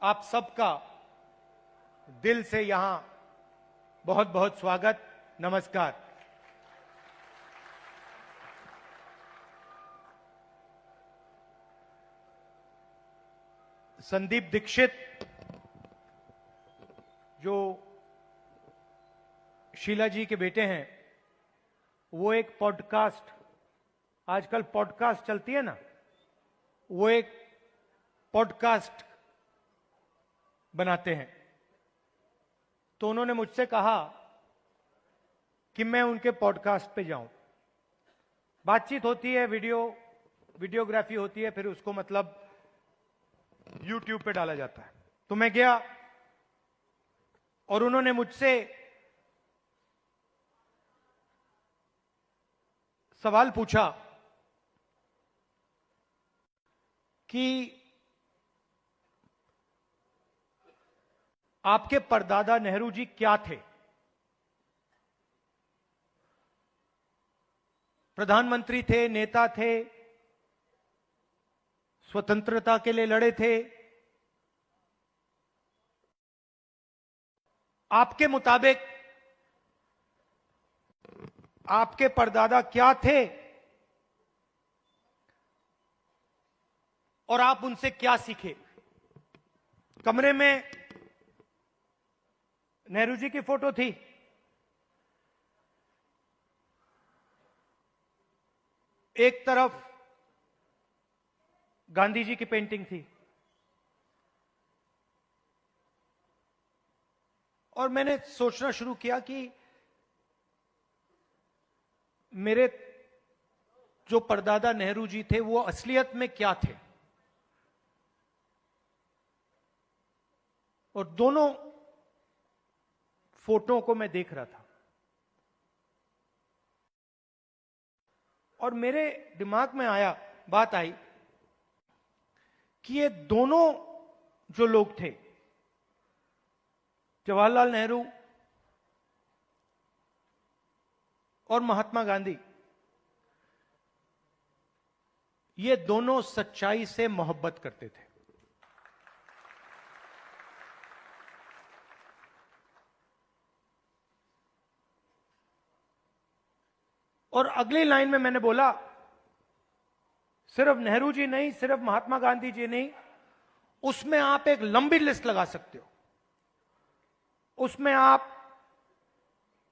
आप सबका दिल से यहां बहुत बहुत स्वागत, नमस्कार। संदीप दीक्षित जो शीला जी के बेटे हैं, वो एक पॉडकास्ट, आजकल पॉडकास्ट चलती है ना, वो एक पॉडकास्ट बनाते हैं। तो उन्होंने मुझसे कहा कि मैं उनके पॉडकास्ट पे जाऊं। बातचीत होती है, वीडियोग्राफी होती है, फिर उसको मतलब YouTube पे डाला जाता है। तो मैं गया और उन्होंने मुझसे सवाल पूछा कि आपके परदादा नेहरू जी क्या थे? प्रधानमंत्री थे, नेता थे, स्वतंत्रता के लिए लड़े थे। आपके मुताबिक आपके परदादा क्या थे और आप उनसे क्या सीखे? कमरे में नेहरू जी की फोटो थी, एक तरफ गांधी जी की पेंटिंग थी, और मैंने सोचना शुरू किया कि मेरे जो परदादा नेहरू जी थे वो असलियत में क्या थे। और दोनों फोटो को मैं देख रहा था और मेरे दिमाग में बात आई कि ये दोनों जो लोग थे, जवाहरलाल नेहरू और महात्मा गांधी, ये दोनों सच्चाई से मोहब्बत करते थे। और अगली लाइन में मैंने बोला, सिर्फ नेहरू जी नहीं, सिर्फ महात्मा गांधी जी नहीं, उसमें आप एक लंबी लिस्ट लगा सकते हो। उसमें आप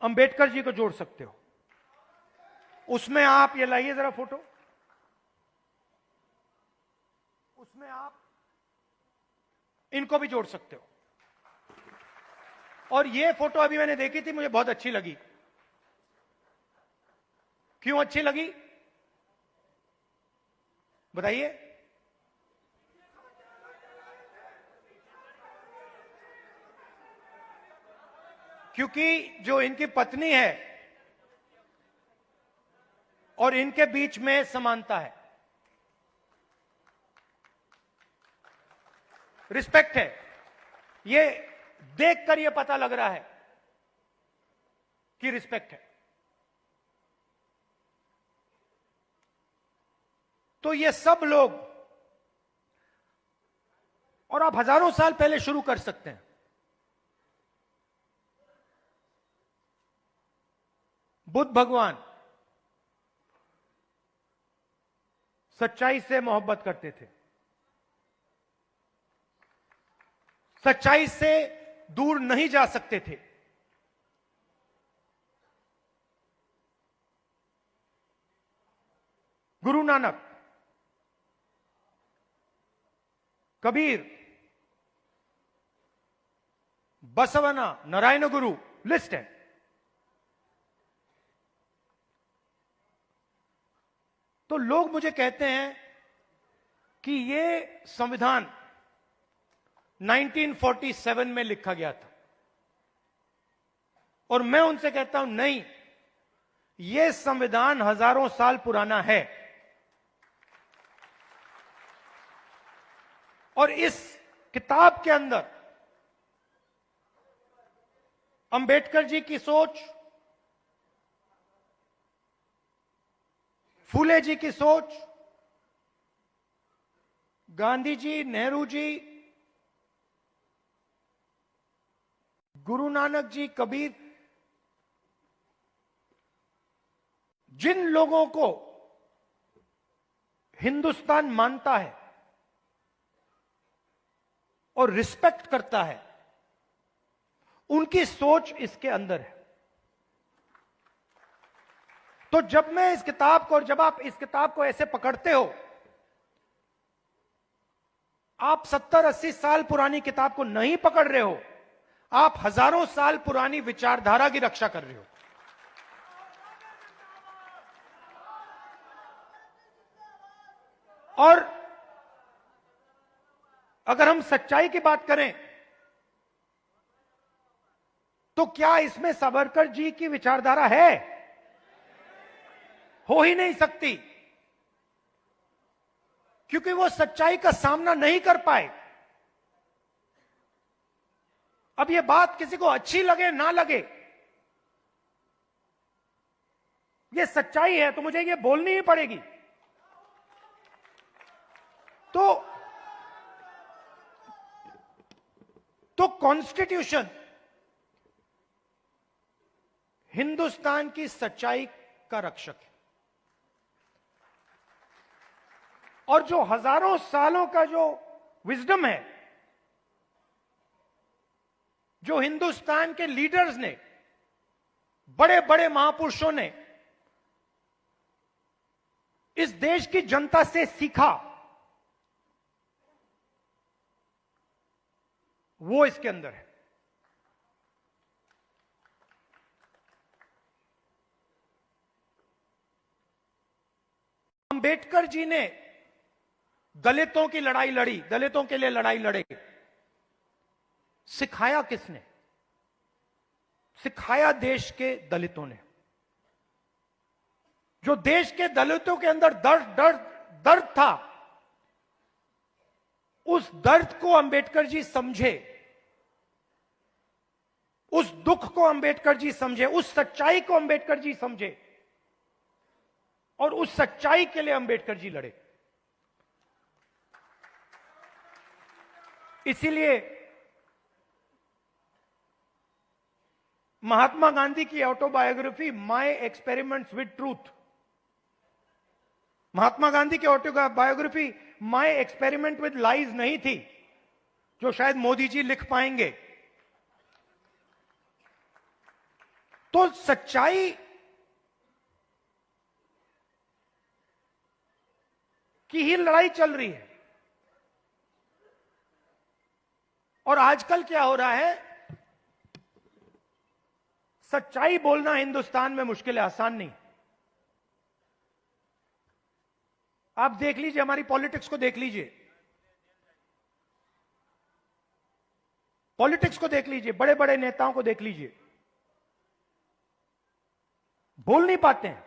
अंबेडकर जी को जोड़ सकते हो, उसमें आप, ये लाइए जरा फोटो, उसमें आप इनको भी जोड़ सकते हो। और ये फोटो अभी मैंने देखी थी, मुझे बहुत अच्छी लगी। क्यों अच्छी लगी बताइए? क्योंकि जो इनकी पत्नी है और इनके बीच में समानता है, रिस्पेक्ट है। ये देखकर ये पता लग रहा है कि रिस्पेक्ट है। तो ये सब लोग, और आप हजारों साल पहले शुरू कर सकते हैं। बुद्ध भगवान सच्चाई से मोहब्बत करते थे, सच्चाई से दूर नहीं जा सकते थे। गुरु नानक, कबीर, बसवना, नारायण गुरु, लिस्ट है। तो लोग मुझे कहते हैं कि ये संविधान 1947 में लिखा गया था, और मैं उनसे कहता हूं नहीं, यह संविधान हजारों साल पुराना है। और इस किताब के अंदर अंबेडकर जी की सोच, फूले जी की सोच, गांधी जी, नेहरू जी, गुरु नानक जी, कबीर, जिन लोगों को हिंदुस्तान मानता है और रिस्पेक्ट करता है, उनकी सोच इसके अंदर है। तो जब मैं इस किताब को, और जब आप इस किताब को ऐसे पकड़ते हो, आप 70-80 साल पुरानी किताब को नहीं पकड़ रहे हो, आप हजारों साल पुरानी विचारधारा की रक्षा कर रहे हो। और अगर हम सच्चाई की बात करें तो क्या इसमें सावरकर जी की विचारधारा है? हो ही नहीं सकती, क्योंकि वो सच्चाई का सामना नहीं कर पाए। अब ये बात किसी को अच्छी लगे ना लगे, ये सच्चाई है, तो मुझे ये बोलनी ही पड़ेगी। तो कॉन्स्टिट्यूशन हिंदुस्तान की सच्चाई का रक्षक है, और जो हजारों सालों का जो विजडम है, जो हिंदुस्तान के लीडर्स ने, बड़े बड़े महापुरुषों ने इस देश की जनता से सीखा, वो इसके अंदर है। अंबेडकर जी ने दलितों की लड़ाई लड़ी, दलितों के लिए लड़ाई लड़े। सिखाया किसने? सिखाया देश के दलितों ने। जो देश के दलितों के अंदर दर्द था, उस दर्द को अंबेडकर जी समझे, उस दुख को अंबेडकर जी समझे, उस सच्चाई को अंबेडकर जी समझे, और उस सच्चाई के लिए अंबेडकर जी लड़े। इसीलिए महात्मा गांधी की autobiography my experiments with truth, Mahatma Gandhi की autobiography my experiment with lies नहीं थी, जो शायद मोदी जी लिख पाएंगे। तो सच्चाई की ही लड़ाई चल रही है। और आजकल क्या हो रहा है, सच्चाई बोलना हिंदुस्तान में मुश्किल है, आसान नहीं। आप देख लीजिए, हमारी पॉलिटिक्स को देख लीजिए, पॉलिटिक्स को देख लीजिए, बड़े बड़े नेताओं को देख लीजिए, बोल नहीं पाते हैं।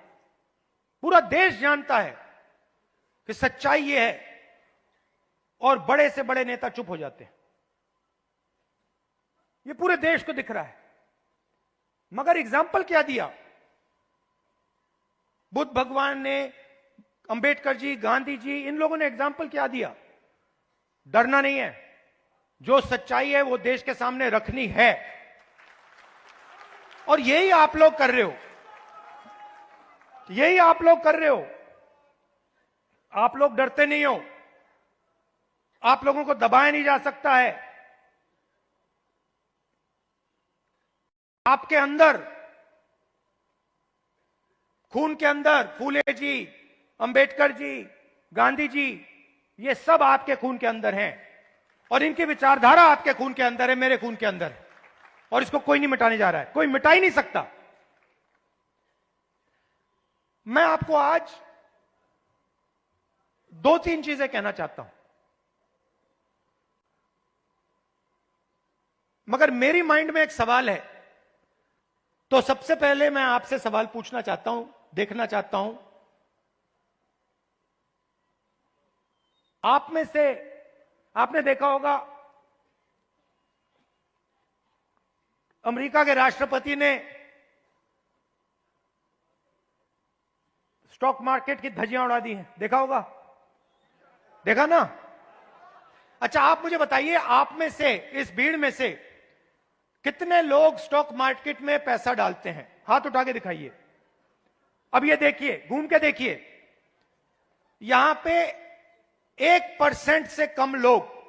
पूरा देश जानता है कि सच्चाई ये है, और बड़े से बड़े नेता चुप हो जाते हैं। ये पूरे देश को दिख रहा है। मगर एग्जाम्पल क्या दिया? बुद्ध भगवान ने, अंबेडकर जी, गांधी जी, इन लोगों ने एग्जाम्पल क्या दिया? डरना नहीं है, जो सच्चाई है वो देश के सामने रखनी है। और यही आप लोग कर रहे हो, यही आप लोग कर रहे हो। आप लोग डरते नहीं हो, आप लोगों को दबाया नहीं जा सकता है। आपके अंदर, खून के अंदर, फूले जी, अंबेडकर जी, गांधी जी, ये सब आपके खून के अंदर हैं, और इनकी विचारधारा आपके खून के अंदर है, मेरे खून के अंदर है, और इसको कोई नहीं मिटाने जा रहा है, कोई मिटा ही नहीं सकता। मैं आपको आज 2-3 चीजें कहना चाहता हूं, मगर मेरी माइंड में एक सवाल है। तो सबसे पहले मैं आपसे सवाल पूछना चाहता हूं, देखना चाहता हूं, आप में से, आपने देखा होगा अमेरिका के राष्ट्रपति ने स्टॉक मार्केट की धज्जियां उड़ा दी हैं, देखा होगा? देखा ना? अच्छा, आप मुझे बताइए, आप में से, इस भीड़ में से कितने लोग स्टॉक मार्केट में पैसा डालते हैं? हाथ उठा के दिखाइए। अब ये देखिए, घूम के देखिए, यहां पे 1% से कम लोग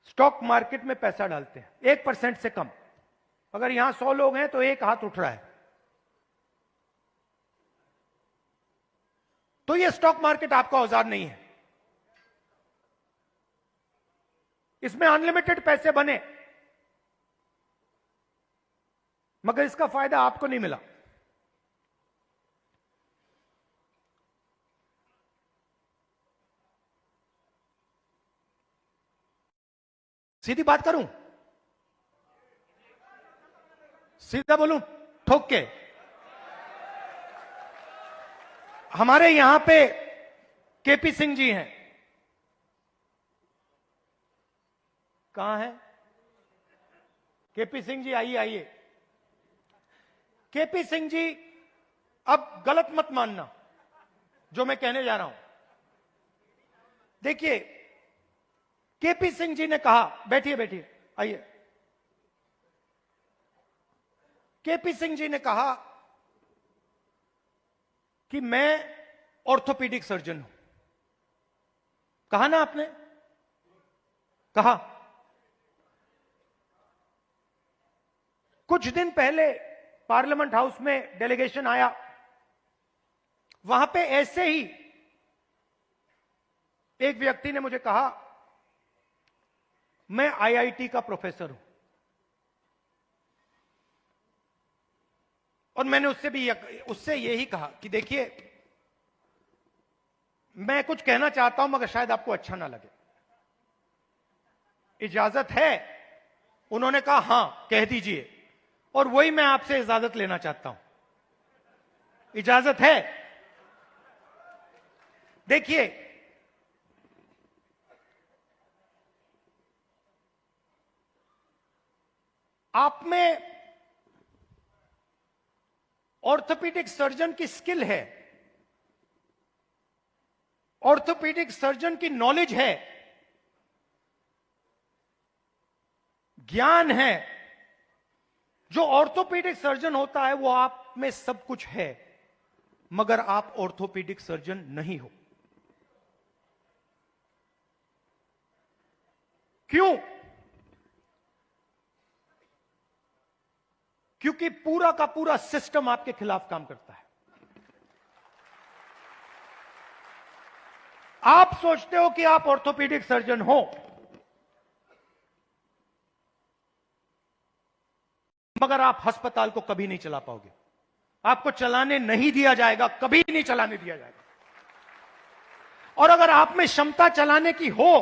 स्टॉक मार्केट में पैसा डालते हैं। 1% से कम। अगर यहां 100 लोग हैं तो एक हाथ उठ रहा है। तो ये स्टॉक मार्केट आपका औजार नहीं है। इसमें अनलिमिटेड पैसे बने, मगर इसका फायदा आपको नहीं मिला। सीधी बात करूं, सीधा बोलूं, ठोक के, हमारे यहां पे केपी सिंह जी हैं। कहां है केपी सिंह जी? आइए आइए। केपी सिंह जी, अब गलत मत मानना जो मैं कहने जा रहा हूं। देखिए, केपी सिंह जी ने कहा, बैठिए बैठिए, आइए। केपी सिंह जी ने कहा कि मैं ऑर्थोपीडिक सर्जन हूं। कहा ना आपने? कहा। कुछ दिन पहले पार्लियामेंट हाउस में डेलीगेशन आया, वहां पे ऐसे ही एक व्यक्ति ने मुझे कहा, मैं आईआईटी का प्रोफेसर हूं। और मैंने उससे यही कहा कि देखिए, मैं कुछ कहना चाहता हूं मगर शायद आपको अच्छा ना लगे, इजाजत है? उन्होंने कहा हां, कह दीजिए। और वही मैं आपसे इजाजत लेना चाहता हूं। इजाजत है? देखिए, आप में ऑर्थोपीडिक सर्जन की स्किल है, ऑर्थोपीडिक सर्जन की नॉलेज है, ज्ञान है। जो ऑर्थोपीडिक सर्जन होता है वो आप में सब कुछ है, मगर आप ऑर्थोपीडिक सर्जन नहीं हो। क्यों? क्योंकि पूरा का पूरा सिस्टम आपके खिलाफ काम करता है। आप सोचते हो कि आप ऑर्थोपीडिक सर्जन हो, मगर आप अस्पताल को कभी नहीं चला पाओगे। आपको चलाने नहीं दिया जाएगा, कभी नहीं चलाने दिया जाएगा। और अगर आप में क्षमता चलाने की हो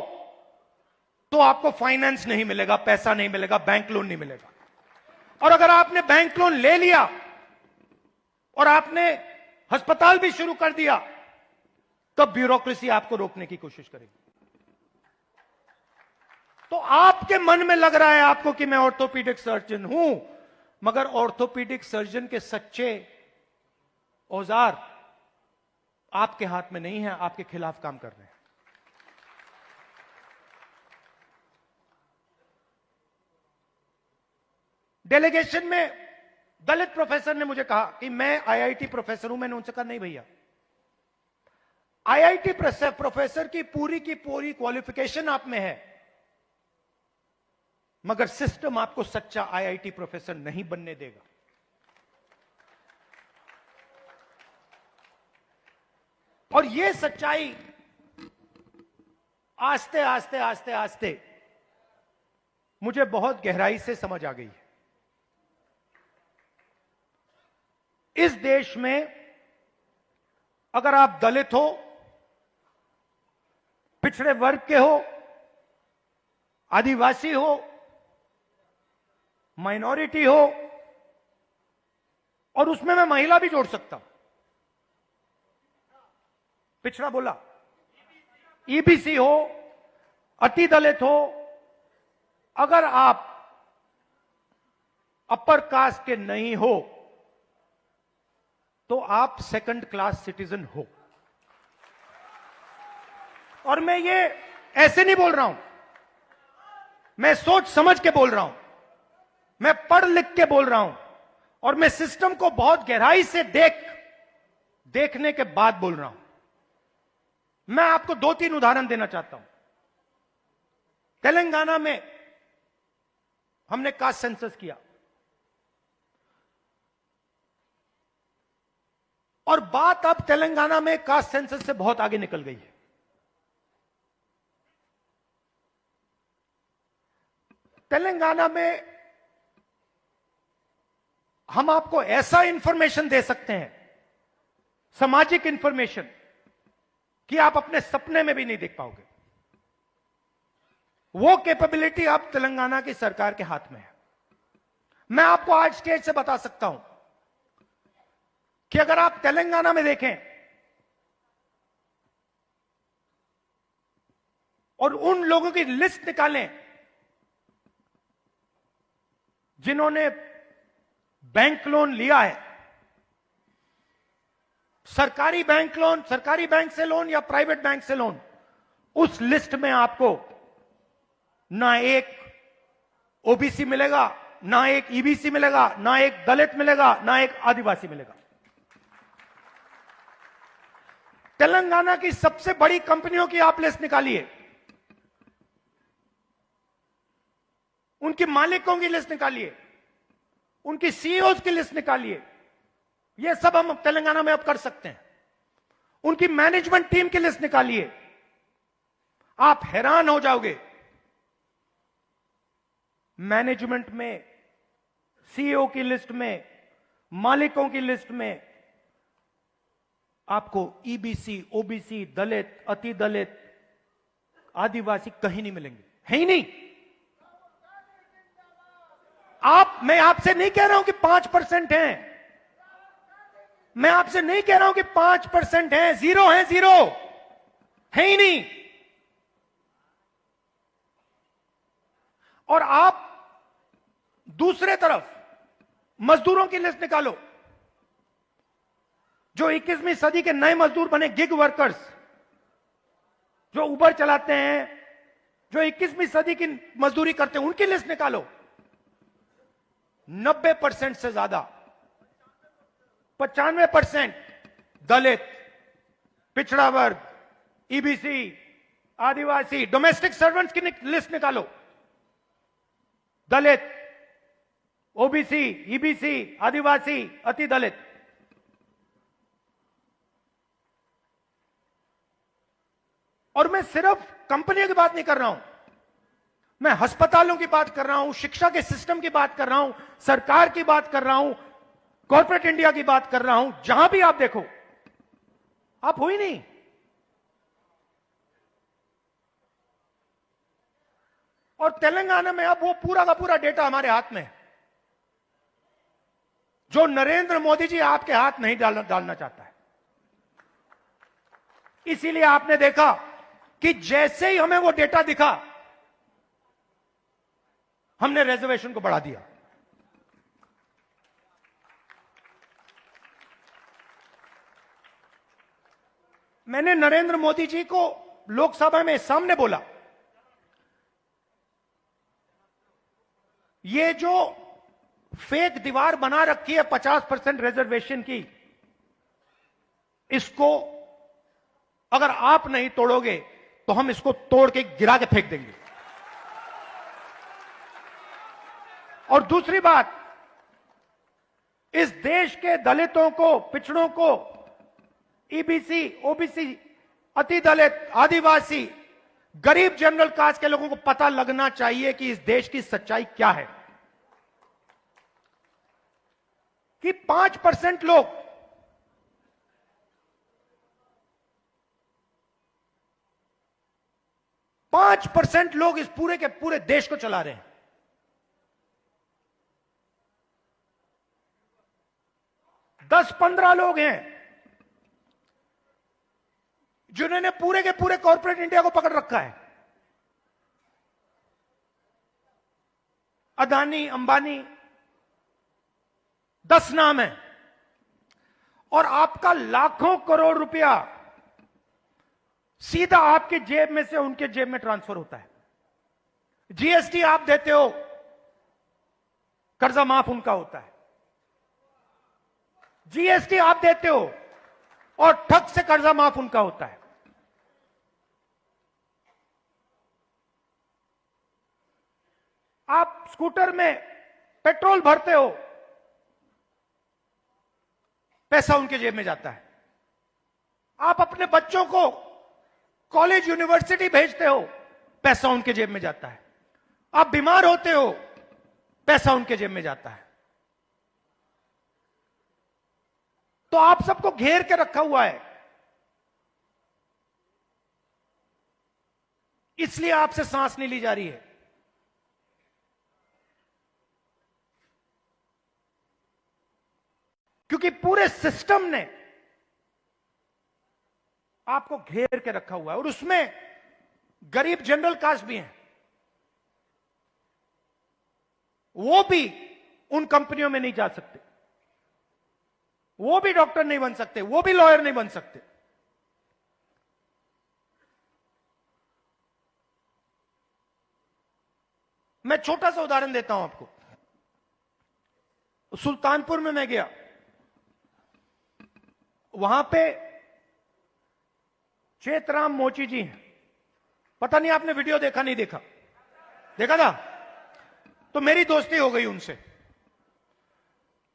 तो आपको फाइनेंस नहीं मिलेगा, पैसा नहीं मिलेगा, बैंक लोन नहीं मिलेगा। और अगर आपने बैंक लोन ले लिया और आपने अस्पताल भी शुरू कर दिया, तब ब्यूरोक्रेसी आपको रोकने की कोशिश करेगी। तो आपके मन में लग रहा है आपको कि मैं ऑर्थोपीडिक सर्जन हूं, मगर ऑर्थोपीडिक सर्जन के सच्चे औजार आपके हाथ में नहीं है, आपके खिलाफ काम कर रहे हैं। डेलीगेशन में दलित प्रोफेसर ने मुझे कहा कि मैं आईआईटी प्रोफेसर हूं। मैंने उनसे कहा नहीं भैया, आईआईटी प्रोफेसर की पूरी क्वालिफिकेशन आप में है, मगर सिस्टम आपको सच्चा आईआईटी प्रोफेसर नहीं बनने देगा। और यह सच्चाई आस्ते आस्ते आस्ते आस्ते मुझे बहुत गहराई से समझ आ गई है। इस देश में अगर आप दलित हो, पिछड़े वर्ग के हो, आदिवासी हो, माइनॉरिटी हो, और उसमें मैं महिला भी जोड़ सकता हूं, पिछड़ा बोला, ईबीसी हो, अति दलित हो, अगर आप अपर कास्ट के नहीं हो तो आप सेकंड क्लास सिटीजन हो। और मैं ये ऐसे नहीं बोल रहा हूं, मैं सोच समझ के बोल रहा हूं, मैं पढ़ लिख के बोल रहा हूं, और मैं सिस्टम को बहुत गहराई से देखने के बाद बोल रहा हूं। मैं आपको 2-3 उदाहरण देना चाहता हूं। तेलंगाना में हमने कास्ट सेंसस किया, और बात अब तेलंगाना में कास्ट सेंसस से बहुत आगे निकल गई है। तेलंगाना में हम आपको ऐसा इंफॉर्मेशन दे सकते हैं, सामाजिक इंफॉर्मेशन, कि आप अपने सपने में भी नहीं देख पाओगे। वो कैपेबिलिटी अब तेलंगाना की सरकार के हाथ में है। मैं आपको आज स्टेज से बता सकता हूं कि अगर आप तेलंगाना में देखें और उन लोगों की लिस्ट निकालें जिन्होंने बैंक लोन लिया है, सरकारी बैंक लोन, सरकारी बैंक से लोन या प्राइवेट बैंक से लोन, उस लिस्ट में आपको ना एक ओबीसी मिलेगा, ना एक ईबीसी मिलेगा, ना एक दलित मिलेगा, ना एक आदिवासी मिलेगा। तेलंगाना की सबसे बड़ी कंपनियों की आप लिस्ट निकालिए, उनके मालिकों की लिस्ट निकालिए, उनकी सीईओज की लिस्ट निकालिए। यह सब हम तेलंगाना में अब कर सकते हैं। उनकी मैनेजमेंट टीम की लिस्ट निकालिए, आप हैरान हो जाओगे। मैनेजमेंट में, सीईओ की लिस्ट में, मालिकों की लिस्ट में आपको ईबीसी, ओबीसी, दलित, अति दलित, आदिवासी कहीं नहीं मिलेंगे, है ही नहीं। मैं आपसे नहीं कह रहा हूं कि 5% हैं, मैं आपसे नहीं कह रहा हूं कि 5% हैं, 0 है, 0 है ही नहीं। और आप दूसरे तरफ मजदूरों की लिस्ट निकालो, जो 21वीं सदी के नए मजदूर बने, गिग वर्कर्स, जो उबर चलाते हैं, जो 21वीं सदी की मजदूरी करते हैं, उनकी लिस्ट निकालो। 90% से ज्यादा, 95% दलित, पिछड़ा वर्ग, ईबीसी, आदिवासी, डोमेस्टिक सर्वेंट्स की लिस्ट निकालो। दलित, ओबीसी, ईबीसी, आदिवासी, अति दलित। और मैं सिर्फ कंपनियों की बात नहीं कर रहा हूं, मैं अस्पतालों की बात कर रहा हूं, शिक्षा के सिस्टम की बात कर रहा हूं, सरकार की बात कर रहा हूं, कॉर्पोरेट इंडिया की बात कर रहा हूं। जहां भी आप देखो, आप हो ही नहीं। और तेलंगाना में अब वो पूरा का पूरा डेटा हमारे हाथ में है, जो नरेंद्र मोदी जी आपके हाथ नहीं डालना चाहता है। इसीलिए आपने देखा कि जैसे ही हमें वो डेटा दिखा, हमने रिजर्वेशन को बढ़ा दिया। मैंने नरेंद्र मोदी जी को लोकसभा में सामने बोला, ये जो फेक दीवार बना रखी है 50% रिजर्वेशन की, इसको अगर आप नहीं तोड़ोगे तो हम इसको तोड़ के गिरा के फेंक देंगे। और दूसरी बात, इस देश के दलितों को, पिछड़ों को, ईबीसी, ओबीसी, अति दलित, आदिवासी, गरीब जनरल कास्ट के लोगों को पता लगना चाहिए कि इस देश की सच्चाई क्या है। कि 5% लोग, इस पूरे के पूरे देश को चला रहे हैं। दस 15 लोग हैं जिन्होंने पूरे के पूरे कॉर्पोरेट इंडिया को पकड़ रखा है। अदानी, अंबानी, 10 नाम है, और आपका लाखों करोड़ रुपया सीधा आपके जेब में से उनके जेब में ट्रांसफर होता है। जीएसटी आप देते हो, कर्जा माफ उनका होता है। जीएसटी आप देते हो और ठग से कर्जा माफ उनका होता है। आप स्कूटर में पेट्रोल भरते हो, पैसा उनके जेब में जाता है। आप अपने बच्चों को कॉलेज यूनिवर्सिटी भेजते हो, पैसा उनके जेब में जाता है। आप बीमार होते हो, पैसा उनके जेब में जाता है। तो आप सबको घेर के रखा हुआ है, इसलिए आपसे सांस नहीं ली जा रही है। क्योंकि पूरे सिस्टम ने आपको घेर के रखा हुआ है, और उसमें गरीब जनरल कास्ट भी हैं। वो भी उन कंपनियों में नहीं जा सकते, वो भी डॉक्टर नहीं बन सकते, वो भी लॉयर नहीं बन सकते। मैं छोटा सा उदाहरण देता हूं आपको। सुल्तानपुर में मैं गया, वहां पे चेतराम मोची जी हैं। पता नहीं आपने वीडियो देखा नहीं देखा? देखा था? तो मेरी दोस्ती हो गई उनसे।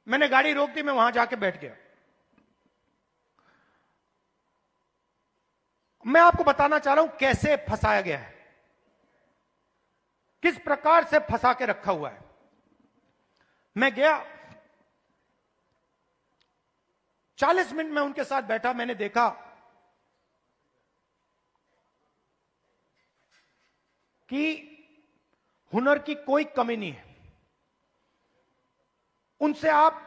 मैंने गाड़ी रोक दी, मैं वहां जाके बैठ गया। मैं आपको बताना चाह रहा हूं कैसे फंसाया गया है, किस प्रकार से फंसा के रखा हुआ है। मैं गया, 40 मिनट में उनके साथ बैठा। मैंने देखा कि हुनर की कोई कमी नहीं है। उनसे आप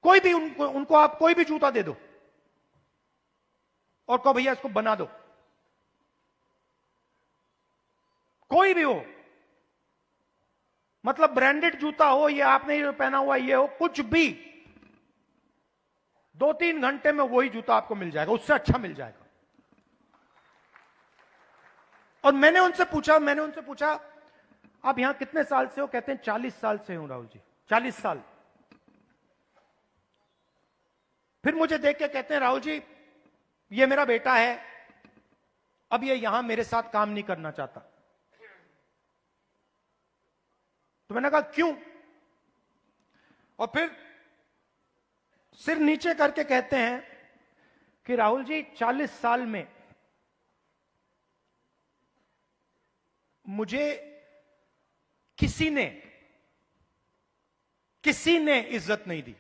कोई भी उनको आप कोई भी जूता दे दो और कहो भैया इसको बना दो, कोई भी हो, मतलब ब्रांडेड जूता हो, ये आपने ये पहना हुआ ये हो, कुछ भी, 2-3 घंटे में वही जूता आपको मिल जाएगा, उससे अच्छा मिल जाएगा। और मैंने उनसे पूछा आप यहां कितने साल से हो? कहते हैं 40 साल से हूं राहुल जी। 40 साल। फिर मुझे देख के कहते हैं राहुल जी ये मेरा बेटा है, अब ये यहां मेरे साथ काम नहीं करना चाहता। तो मैंने कहा क्यों? और फिर सिर नीचे करके कहते हैं कि राहुल जी 40 साल में मुझे किसी ने इज्जत नहीं दी।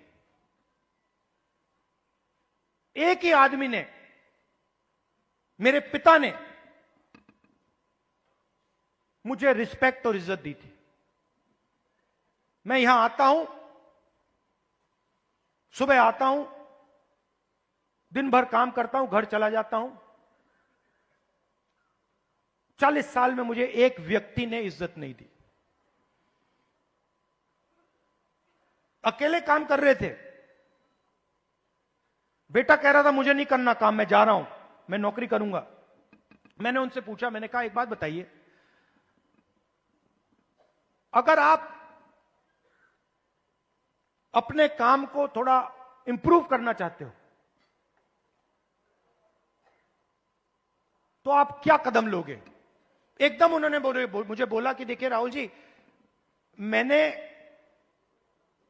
एक ही आदमी ने, मेरे पिता ने मुझे रिस्पेक्ट और इज्जत दी थी। मैं यहां आता हूं, सुबह आता हूं, दिन भर काम करता हूं, घर चला जाता हूं। 40 साल में मुझे एक व्यक्ति ने इज्जत नहीं दी। अकेले काम कर रहे थे। बेटा कह रहा था मुझे नहीं करना काम, मैं जा रहा हूं, मैं नौकरी करूंगा। मैंने उनसे पूछा, मैंने कहा एक बात बताइए, अगर आप अपने काम को थोड़ा इंप्रूव करना चाहते हो तो आप क्या कदम लोगे? एकदम उन्होंने मुझे बोला कि देखिए राहुल जी, मैंने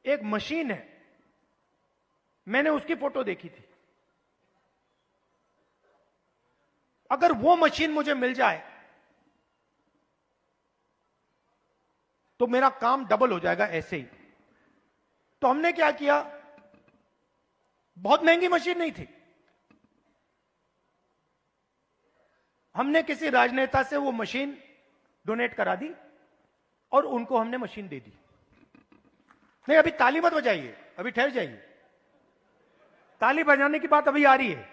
एक मशीन है, मैंने उसकी फोटो देखी थी, अगर वो मशीन मुझे मिल जाए तो मेरा काम डबल हो जाएगा ऐसे ही। तो हमने क्या किया, बहुत महंगी मशीन नहीं थी, हमने किसी राजनेता से वो मशीन डोनेट करा दी और उनको हमने मशीन दे दी। नहीं अभी ताली मत बजाइए, अभी ठहर जाइए, ताली बजाने की बात अभी आ रही है।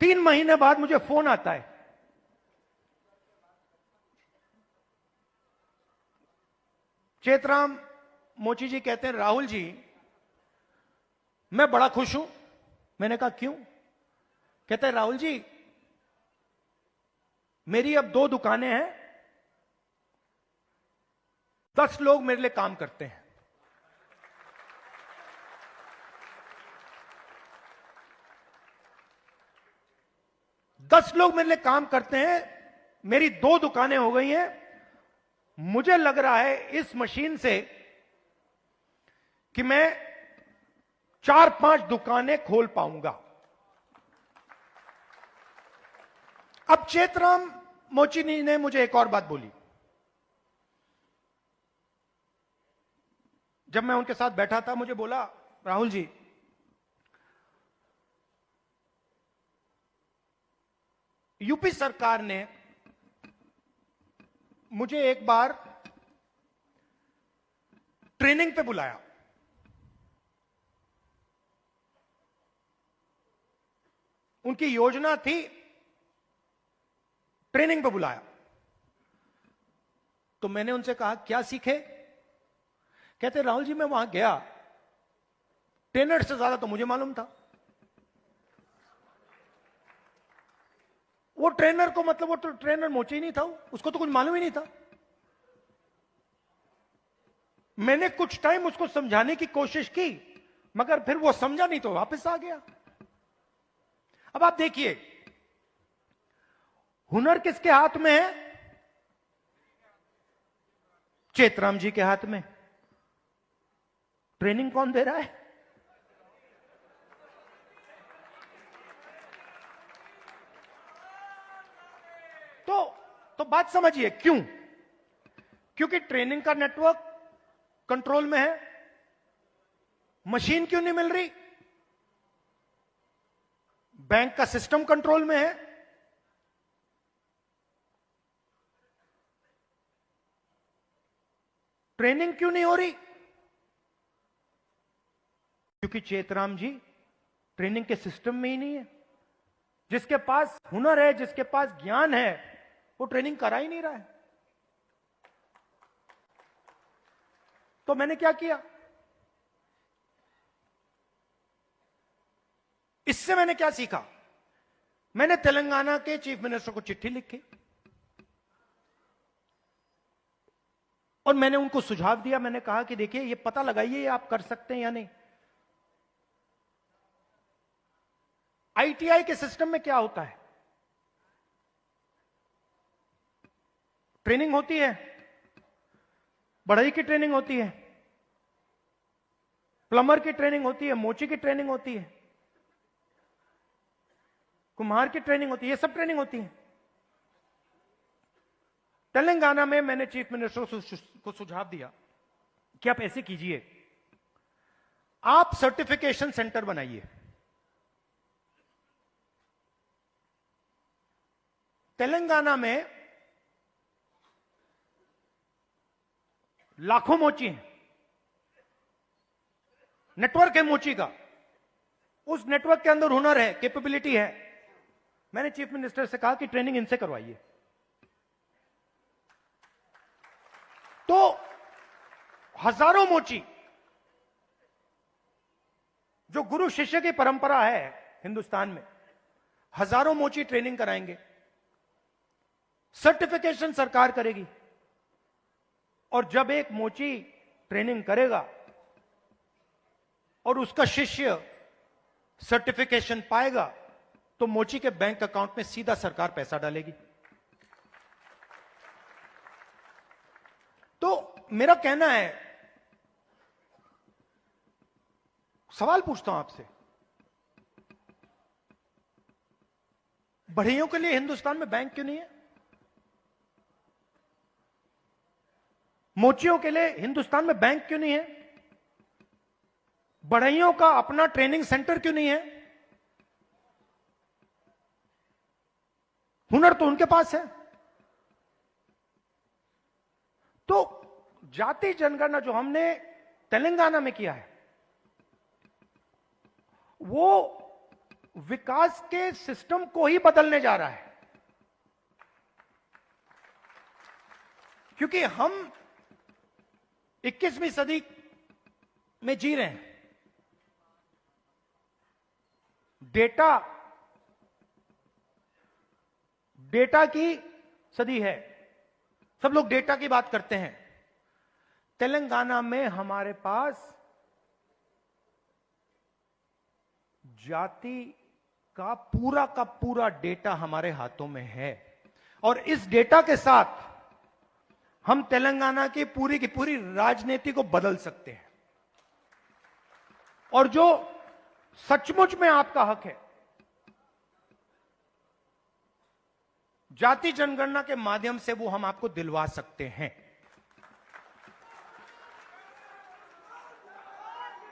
3 महीने बाद मुझे फोन आता है, चेतराम मोची जी कहते हैं राहुल जी मैं बड़ा खुश हूं। मैंने कहा क्यों? कहते हैं राहुल जी मेरी अब 2 दुकानें हैं, 10 लोग मेरे लिए काम करते हैं। दस लोग मेरे लिए काम करते हैं, मेरी 2 दुकानें हो गई हैं। मुझे लग रहा है इस मशीन से कि मैं 4-5 दुकानें खोल पाऊंगा। अब चेतराम मोची ने मुझे एक और बात बोली। जब मैं उनके साथ बैठा था, मुझे बोला, राहुल जी, यूपी सरकार ने मुझे एक बार ट्रेनिंग पे बुलाया। उनकी योजना थी, ट्रेनिंग पे बुलाया। तो मैंने उनसे कहा क्या सीखे? कहते राहुल जी मैं वहां गया, ट्रेनर से ज्यादा तो मुझे मालूम था। वो ट्रेनर को मतलब वो तो ट्रेनर मोची ही नहीं था, उसको तो कुछ मालूम ही नहीं था। मैंने कुछ टाइम उसको समझाने की कोशिश की, मगर फिर वो समझा नहीं तो वापस आ गया। अब आप देखिए, हुनर किसके हाथ में है? चेतराम जी के हाथ में। ट्रेनिंग कौन दे रहा है? तो बात समझिए क्यों? क्योंकि ट्रेनिंग का नेटवर्क कंट्रोल में है। मशीन क्यों नहीं मिल रही? बैंक का सिस्टम कंट्रोल में है। ट्रेनिंग क्यों नहीं हो रही? क्योंकि चेतराम जी ट्रेनिंग के सिस्टम में ही नहीं है। जिसके पास हुनर है, जिसके पास ज्ञान है, वो ट्रेनिंग करा ही नहीं रहा है। तो मैंने क्या किया? इससे मैंने क्या सीखा? मैंने तेलंगाना के चीफ मिनिस्टर को चिट्ठी लिखी और मैंने उनको सुझाव दिया। मैंने कहा कि देखिए, ये पता लगाइए ये आप कर सकते हैं या नहीं। आईटीआई के सिस्टम में क्या होता है? ट्रेनिंग होती है, बढ़ई की ट्रेनिंग होती है, प्लम्बर की ट्रेनिंग होती है, मोची की ट्रेनिंग होती है, कुम्हार की ट्रेनिंग होती है, ये सब ट्रेनिंग होती है। तेलंगाना में मैंने चीफ मिनिस्टर को सुझाव दिया कि आप ऐसे कीजिए, आप सर्टिफिकेशन सेंटर बनाइए। तेलंगाना में लाखों मोची हैं, नेटवर्क है मोची का, उस नेटवर्क के अंदर हुनर है, कैपेबिलिटी है। मैंने चीफ मिनिस्टर से कहा कि ट्रेनिंग इनसे करवाइए। तो हजारों मोची, जो गुरु शिष्य की परंपरा है हिंदुस्तान में, हजारों मोची ट्रेनिंग कराएंगे। सर्टिफिकेशन सरकार करेगी, और जब एक मोची ट्रेनिंग करेगा और उसका शिष्य सर्टिफिकेशन पाएगा, तो मोची के बैंक अकाउंट में सीधा सरकार पैसा डालेगी। तो मेरा कहना है, सवाल पूछता हूं आपसे, बढ़इयों के लिए हिंदुस्तान में बैंक क्यों नहीं है? मोचियों के लिए हिंदुस्तान में बैंक क्यों नहीं है? बढ़इयों का अपना ट्रेनिंग सेंटर क्यों नहीं है? हुनर तो उनके पास है। तो जाति जनगणना जो हमने तेलंगाना में किया है, वो विकास के सिस्टम को ही बदलने जा रहा है। क्योंकि हम 21वीं सदी में जी रहे हैं। डेटा की सदी है। सब लोग डेटा की बात करते हैं। तेलंगाना में हमारे पास जाति का पूरा डेटा हमारे हाथों में है, और इस डेटा के साथ हम तेलंगाना की पूरी राजनीति को बदल सकते हैं। और जो सचमुच में आपका हक है, जाति जनगणना के माध्यम से वो हम आपको दिलवा सकते हैं।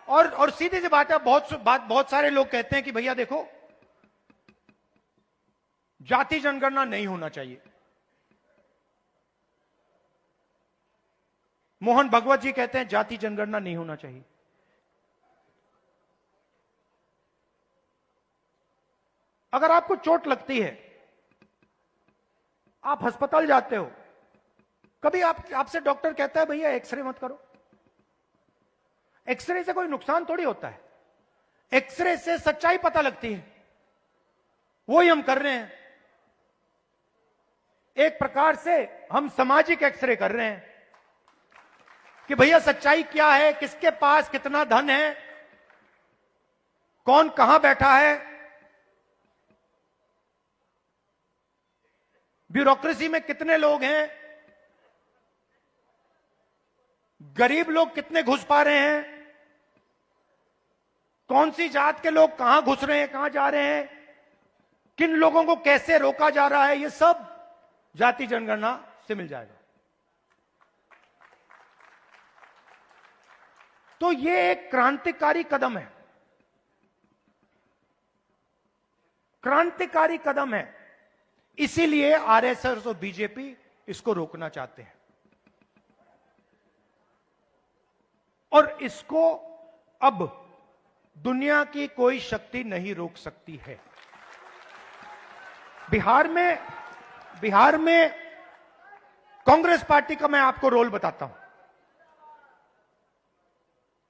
और सीधी सी बात है, बहुत सारे लोग कहते हैं कि भैया देखो, जाति जनगणना नहीं होना चाहिए। मोहन भगवत जी कहते हैं जाति जनगणना नहीं होना चाहिए। अगर आपको चोट लगती है, आप अस्पताल जाते हो, कभी आपसे डॉक्टर कहता है भैया एक्सरे मत करो। एक्सरे से कोई नुकसान थोड़ी होता है, एक्सरे से सच्चाई पता लगती है। वही हम कर रहे हैं। एक प्रकार से हम सामाजिक एक्सरे कर रहे हैं कि भैया सच्चाई क्या है, किसके पास कितना धन है, कौन कहां बैठा है, ब्यूरोक्रेसी में कितने लोग हैं, गरीब लोग कितने घुस पा रहे हैं, कौन सी जात के लोग कहां घुस रहे हैं, कहां जा रहे हैं, किन लोगों को कैसे रोका जा रहा है, ये सब जाति जनगणना से मिल जाएगा। तो ये एक क्रांतिकारी कदम है, क्रांतिकारी कदम है। इसीलिए आरएसएस और बीजेपी इसको रोकना चाहते हैं, और इसको अब दुनिया की कोई शक्ति नहीं रोक सकती है। बिहार में कांग्रेस पार्टी का मैं आपको रोल बताता हूं।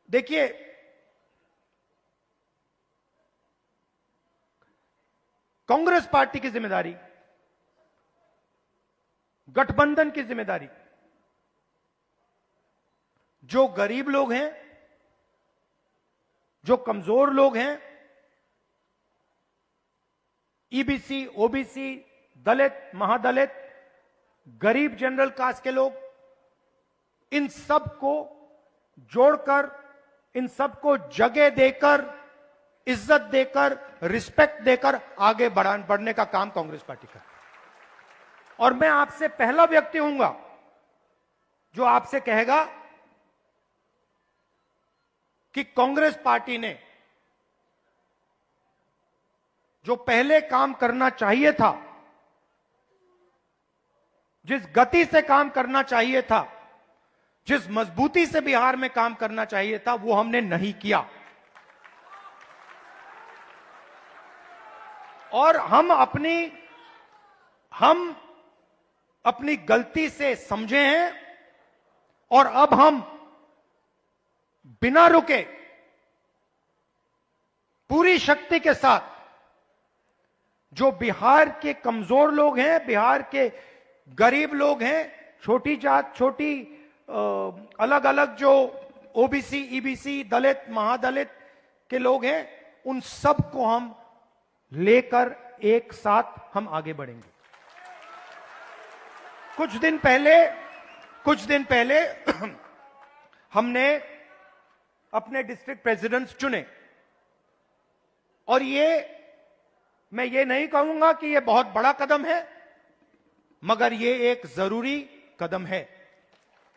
देखिए, कांग्रेस पार्टी की जिम्मेदारी, गठबंधन की जिम्मेदारी, जो गरीब लोग हैं, जो कमजोर लोग हैं, ईबीसी, ओबीसी, दलित, महादलित, गरीब जनरल कास्ट के लोग, इन सब को जोड़कर, इन सबको जगह देकर, इज्जत देकर, रिस्पेक्ट देकर आगे बढ़ने का काम कांग्रेस पार्टी का है। और मैं आपसे पहला व्यक्ति हूंगा जो आपसे कहेगा कि कांग्रेस पार्टी ने जो पहले काम करना चाहिए था, जिस गति से काम करना चाहिए था, जिस मजबूती से बिहार में काम करना चाहिए था, वो हमने नहीं किया। और हम अपनी गलती से समझे हैं, और अब हम बिना रुके पूरी शक्ति के साथ जो बिहार के कमजोर लोग हैं, बिहार के गरीब लोग हैं, छोटी जात, छोटी अलग अलग जो ओबीसी, ईबीसी, दलित, महादलित के लोग हैं, उन सब को हम लेकर एक साथ हम आगे बढ़ेंगे। कुछ दिन पहले हमने अपने डिस्ट्रिक्ट प्रेसिडेंट्स चुने, और मैं ये नहीं कहूंगा कि ये बहुत बड़ा कदम है, मगर ये एक जरूरी कदम है।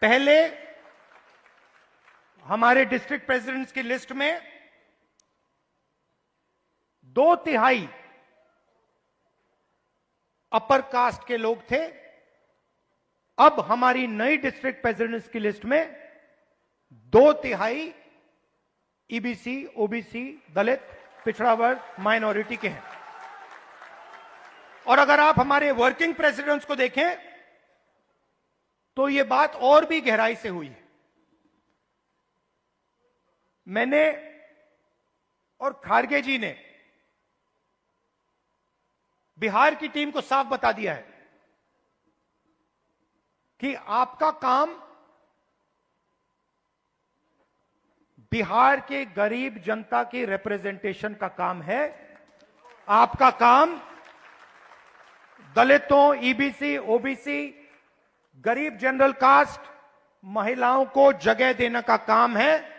पहले हमारे डिस्ट्रिक्ट प्रेसिडेंट्स की लिस्ट में 2/3 अपर कास्ट के लोग थे। अब हमारी नई डिस्ट्रिक्ट प्रेसिडेंट्स की लिस्ट में 2/3 ईबीसी, ओबीसी, दलित, पिछड़ा वर्ग, माइनॉरिटी के हैं। और अगर आप हमारे वर्किंग प्रेसिडेंट्स को देखें तो यह बात और भी गहराई से हुई है। मैंने और खारगे जी ने बिहार की टीम को साफ बता दिया है कि आपका काम बिहार के गरीब जनता की रिप्रेजेंटेशन का काम है। आपका काम दलितों, ईबीसी, ओबीसी, गरीब जनरल कास्ट, महिलाओं को जगह देने का काम है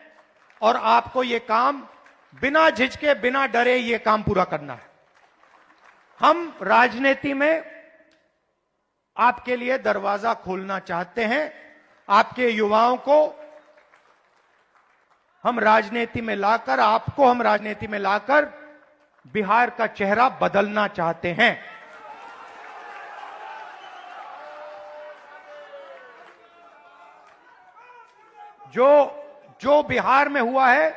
और आपको यह काम बिना झिझके, बिना डरे यह काम पूरा करना है। हम राजनीति में आपके लिए दरवाजा खोलना चाहते हैं। आपके युवाओं को हम राजनीति में लाकर, आपको हम राजनीति में लाकर बिहार का चेहरा बदलना चाहते हैं। जो बिहार में हुआ है,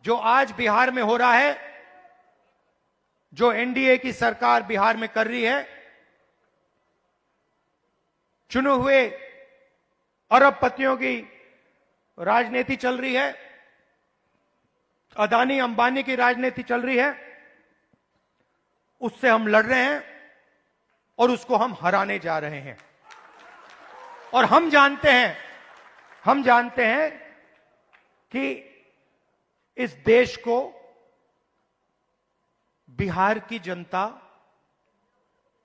जो आज बिहार में हो रहा है, जो एनडीए की सरकार बिहार में कर रही है, चुने हुए अरबपतियों की राजनीति चल रही है, अदानी अंबानी की राजनीति चल रही है, उससे हम लड़ रहे हैं और उसको हम हराने जा रहे हैं। और हम जानते हैं कि इस देश को बिहार की जनता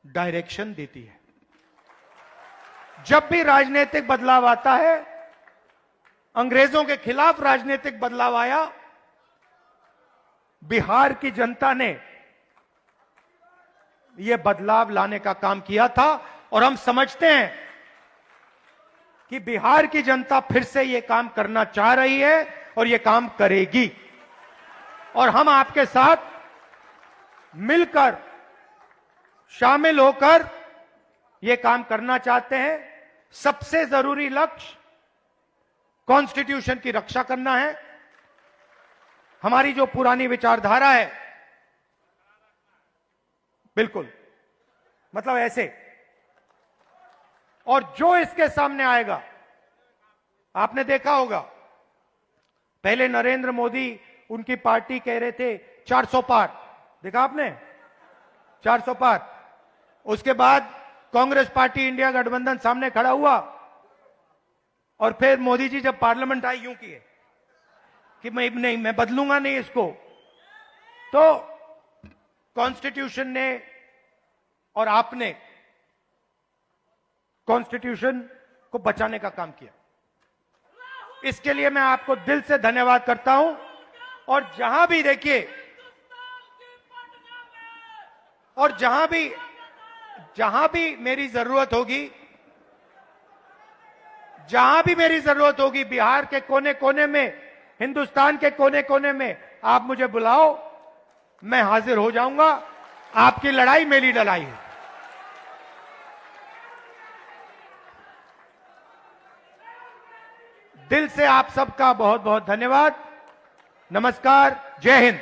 डायरेक्शन देती है। जब भी राजनीतिक बदलाव आता है, अंग्रेजों के खिलाफ राजनीतिक बदलाव आया, बिहार की जनता ने यह बदलाव लाने का काम किया था और हम समझते हैं कि बिहार की जनता फिर से यह काम करना चाह रही है और यह काम करेगी। और हम आपके साथ मिलकर, शामिल होकर यह काम करना चाहते हैं। सबसे जरूरी लक्ष्य कॉन्स्टिट्यूशन की रक्षा करना है। हमारी जो पुरानी विचारधारा है, बिल्कुल मतलब ऐसे, और जो इसके सामने आएगा, आपने देखा होगा पहले नरेंद्र मोदी, उनकी पार्टी कह रहे थे 400 पार, देखा आपने 400 पार। उसके बाद कांग्रेस पार्टी, इंडिया गठबंधन सामने खड़ा हुआ और फिर मोदी जी जब पार्लियामेंट आई, यूं किए कि मैं बदलूंगा नहीं इसको। तो कॉन्स्टिट्यूशन ने और आपने कॉन्स्टिट्यूशन को बचाने का काम किया। इसके लिए मैं आपको दिल से धन्यवाद करता हूं। और जहां भी देखिए, और जहां भी मेरी जरूरत होगी, बिहार के कोने कोने में, हिंदुस्तान के कोने कोने में आप मुझे बुलाओ, मैं हाजिर हो जाऊंगा। आपकी लड़ाई मेरी लड़ाई है। दिल से आप सबका बहुत बहुत धन्यवाद। नमस्कार, जय हिंद।